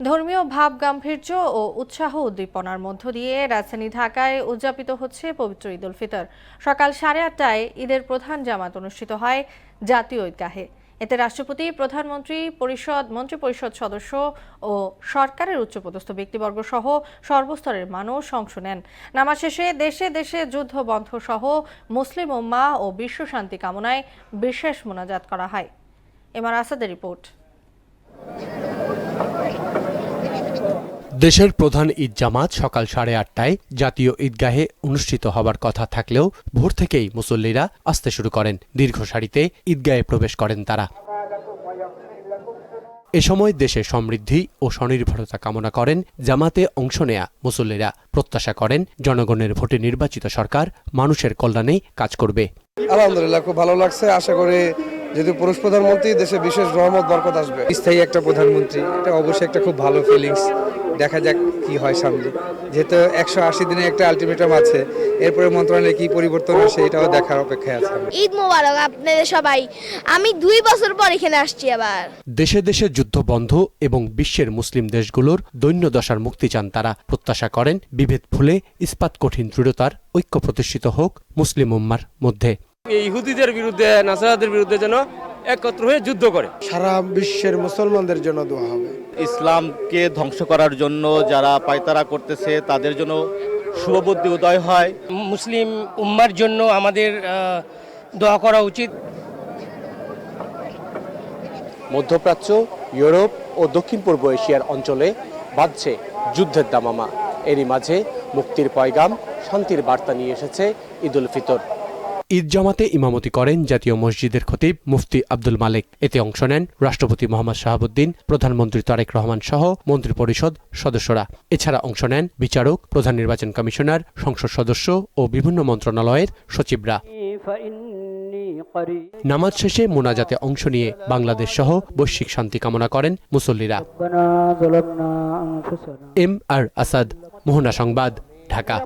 ধর্মীয় ভাব গাম্ভীর্য ও উৎসাহ উদ্দীপনার মধ্য দিয়ে রাজধানী ঢাকায় উদযাপিত হচ্ছে পবিত্র ঈদ উল ফিতর। সকাল 8:30টায় ঈদের প্রধান জামাত অনুষ্ঠিত হয় জাতীয় ঈদগাহে। এতে রাষ্ট্রপতি, প্রধানমন্ত্রী, মন্ত্রিপরিষদ সদস্য ও সরকারের উচ্চপদস্থ ব্যক্তিবর্গ সহ সর্বস্তরের মানুষ অংশ নেন। নামাজ শেষে দেশে দেশে যুদ্ধ বন্ধ সহ মুসলিম উম্মাহ ও বিশ্ব শান্তি কামনায় বিশেষ মোনাজাত করা হয়। এমআর আসাদের রিপোর্ট। দেশের প্রধান ঈদ জামাত সকাল 8:30টায় জাতীয় ঈদগাহে অনুষ্ঠিত হবার কথা থাকলেও ভোর থেকেই মুসল্লিরা আসতে শুরু করেন। দীর্ঘ সারিতে ঈদগাহে প্রবেশ করেন তারা। এ সময় দেশে সমৃদ্ধি ও স্বনির্ভরতা কামনা করেন জামাতে অংশ নেয়া মুসল্লিরা। প্রত্যাশা করেন জনগণের ভোটে নির্বাচিত সরকার মানুষের কল্যাণে কাজ করবে। আলহামদুলিল্লাহ, খুব ভালো লাগছে। আশা করি যদি পুরুষ প্রধানমন্ত্রী, দেশে বিশেষ রহমত বরকত আসবে। স্থায়ী একটা প্রধানমন্ত্রী, এটা অবশ্যই একটা খুব ভালো ফিলিংস। দেখা যাক কি হয় সামনে, যেহেতু 180 দিনে একটা আলটিমেটাম আছে, এরপরে মন্ত্রণালয়ে কি পরিবর্তন আসে এটাও দেখার অপেক্ষায় আছে। ঈদ মোবারক আপনাদের সবাই। আমি 2 বছর পর এখানে আসছি আবার। দেশে দেশে যুদ্ধ বন্ধ এবং বিশ্বের মুসলিম দেশগুলোর দৈন্য দশার মুক্তি চান তারা। প্রত্যাশা করেন বিভেদ ভুলে ইস্পাত কঠিন দৃঢ়তার ঐক্য প্রতিষ্ঠিত হোক মুসলিম উম্মার মধ্যে। ইহুদিদের বিরুদ্ধে, নাসারাদের বিরুদ্ধে যেন একত্র হয়ে যুদ্ধ করে। সারা বিশ্বের মুসলমানদের জন্য দোয়া হবে। ইসলামকে ধ্বংস করার জন্য যারা পায়তারা করতেছে তাদের জন্য শুভবুদ্ধি উদয় হয়। মুসলিম উম্মার জন্য আমাদের দোয়া করা উচিত। মধ্যপ্রাচ্য, ইউরোপ ও দক্ষিণ পূর্ব এশিয়ার অঞ্চলে বাজছে যুদ্ধের দামামা। এরই মাঝে মুক্তির পয়গাম, শান্তির বার্তা নিয়ে এসেছে ঈদ উল ফিতর। ঈদ জামাতে ইমামতি করেন জাতীয় মসজিদের খতিব মুফতি আব্দুল মালেক। এতে অংশ নেন রাষ্ট্রপতি মোহাম্মদ শাহাবুদ্দিন, প্রধানমন্ত্রী তারেক রহমান সহ মন্ত্রিপরিষদ সদস্যরা। এছাড়া অংশ নেন বিচারক, প্রধান নির্বাচন কমিশনার, সংসদ সদস্য ও বিভিন্ন মন্ত্রণালয়ের সচিবরা। নামাজ শেষে মোনাজাতে অংশ নিয়ে বাংলাদেশ সহ বৈশ্বিক শান্তি কামনা করেন মুসল্লিরা। এমআর আসাদ, মোহনা সংবাদ, ঢাকা।